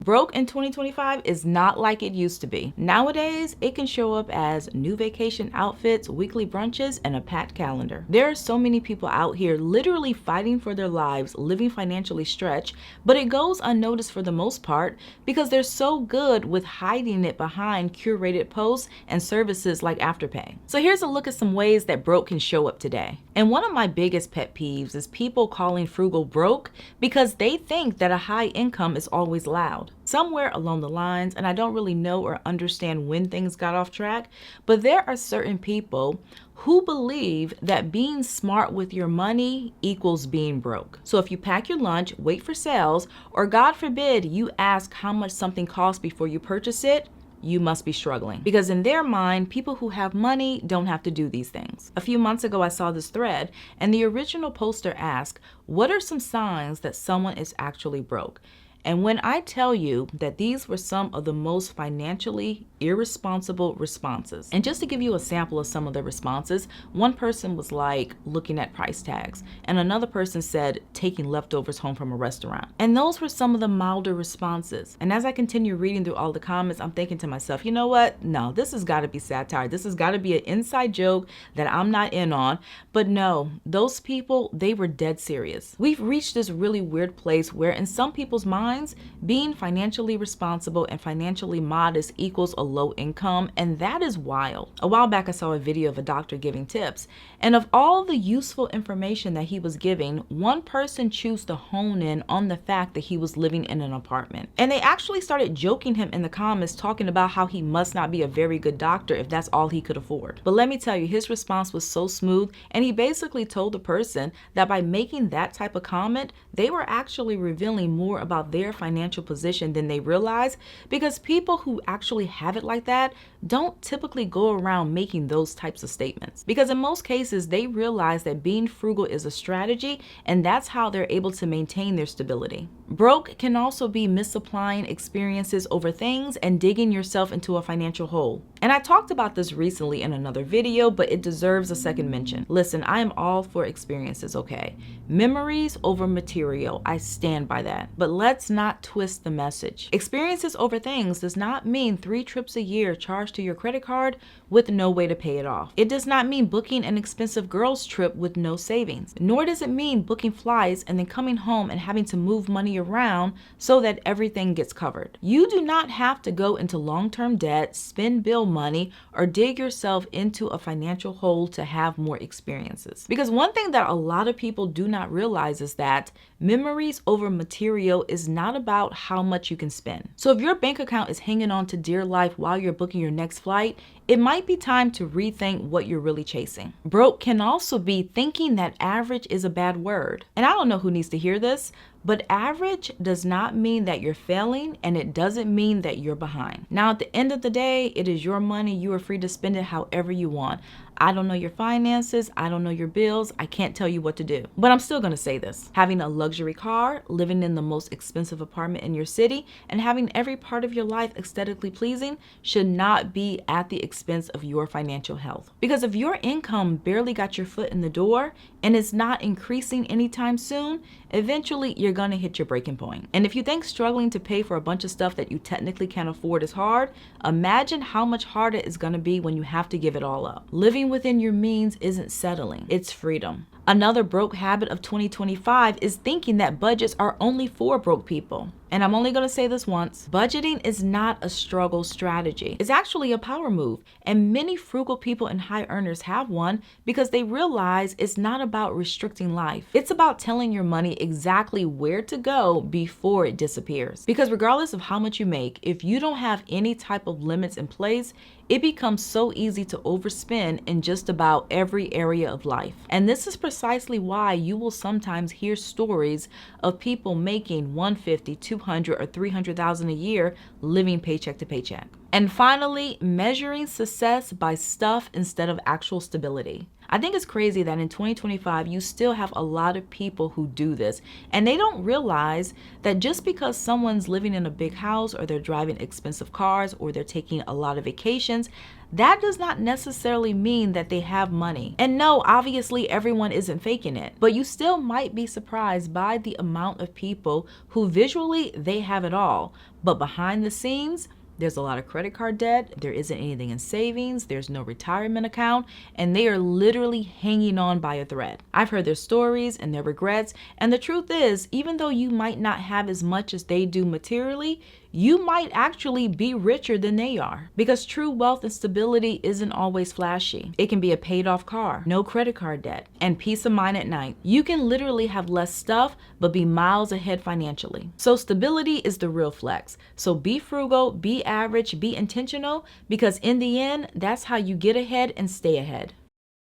broke in 2025 is not like it used to be. Nowadays, it can show up as new vacation outfits, weekly brunches, and a packed calendar. There are so many people out here literally fighting for their lives, living financially stretched, but it goes unnoticed for the most part because they're so good with hiding it behind curated posts and services like Afterpay. So here's a look at some ways that broke can show up today. And one of my biggest pet peeves is people calling frugal broke because they think that a high income is always loud. Somewhere along the lines, and I don't really know or understand when things got off track, but there are certain people who believe that being smart with your money equals being broke. So if you pack your lunch, wait for sales, or God forbid you ask how much something costs before you purchase it, you must be struggling. Because in their mind, people who have money don't have to do these things. A few months ago, I saw this thread, and the original poster asked, what are some signs that someone is actually broke? And when I tell you that these were some of the most financially irresponsible responses, and just to give you a sample of some of the responses, one person was like looking at price tags, and another person said taking leftovers home from a restaurant. And those were some of the milder responses. And as I continue reading through all the comments, I'm thinking to myself, you know what? No, this has got to be satire. This has got to be an inside joke that I'm not in on. But no, those people, they were dead serious. We've reached this really weird place where in some people's minds, being financially responsible and financially modest equals a low income, and that is wild. A while back, I saw a video of a doctor giving tips, and of all the useful information that he was giving, one person chose to hone in on the fact that he was living in an apartment. And they actually started joking him in the comments, talking about how he must not be a very good doctor if that's all he could afford. But let me tell you, his response was so smooth, and he basically told the person that by making that type of comment, they were actually revealing more about their financial position than they realize, because people who actually have it like that don't typically go around making those types of statements, because in most cases they realize that being frugal is a strategy, and that's how they're able to maintain their stability. Broke can also be misapplying experiences over things and digging yourself into a financial hole. And I talked about this recently in another video, but it deserves a second mention. Listen, I am all for experiences, okay? Memories over material, I stand by that. But let's not twist the message. Experiences over things does not mean 3 trips a year charged to your credit card with no way to pay it off. It does not mean booking an expensive girls trip with no savings. Nor does it mean booking flights and then coming home and having to move money around so that everything gets covered. You do not have to go into long-term debt, spend bill money, or dig yourself into a financial hole to have more experiences. Because one thing that a lot of people do not realize is that memories over material is not about how much you can spend. So if your bank account is hanging on to dear life while you're booking your next flight, it might be time to rethink what you're really chasing. Broke can also be thinking that average is a bad word. And I don't know who needs to hear this, but average does not mean that you're failing, and it doesn't mean that you're behind. Now, at the end of the day, it is your money. You are free to spend it however you want. I don't know your finances. I don't know your bills. I can't tell you what to do. But I'm still going to say this. Having a luxury car, living in the most expensive apartment in your city, and having every part of your life aesthetically pleasing should not be at the expense of your financial health. Because if your income barely got your foot in the door and it's not increasing anytime soon, eventually you're going to hit your breaking point. And if you think struggling to pay for a bunch of stuff that you technically can't afford is hard, imagine how much harder it's going to be when you have to give it all up. Living within your means isn't settling, it's freedom. Another broke habit of 2025 is thinking that budgets are only for broke people. And I'm only going to say this once. Budgeting is not a struggle strategy. It's actually a power move. And many frugal people and high earners have one because they realize it's not about restricting life. It's about telling your money exactly where to go before it disappears. Because regardless of how much you make, if you don't have any type of limits in place, it becomes so easy to overspend in just about every area of life. And this is precisely why you will sometimes hear stories of people making $150,000, $200,000, or $300,000 a year living paycheck to paycheck. And finally, measuring success by stuff instead of actual stability. I think it's crazy that in 2025, you still have a lot of people who do this, and they don't realize that just because someone's living in a big house or they're driving expensive cars or they're taking a lot of vacations, that does not necessarily mean that they have money. And no, obviously everyone isn't faking it, but you still might be surprised by the amount of people who visually they have it all, but behind the scenes, there's a lot of credit card debt, there isn't anything in savings, there's no retirement account, and they are literally hanging on by a thread. I've heard their stories and their regrets, and the truth is, even though you might not have as much as they do materially, you might actually be richer than they are. Because true wealth and stability isn't always flashy. It can be a paid off car, no credit card debt, and peace of mind at night. You can literally have less stuff, but be miles ahead financially. So stability is the real flex. So be frugal, be average, be intentional, because in the end, that's how you get ahead and stay ahead.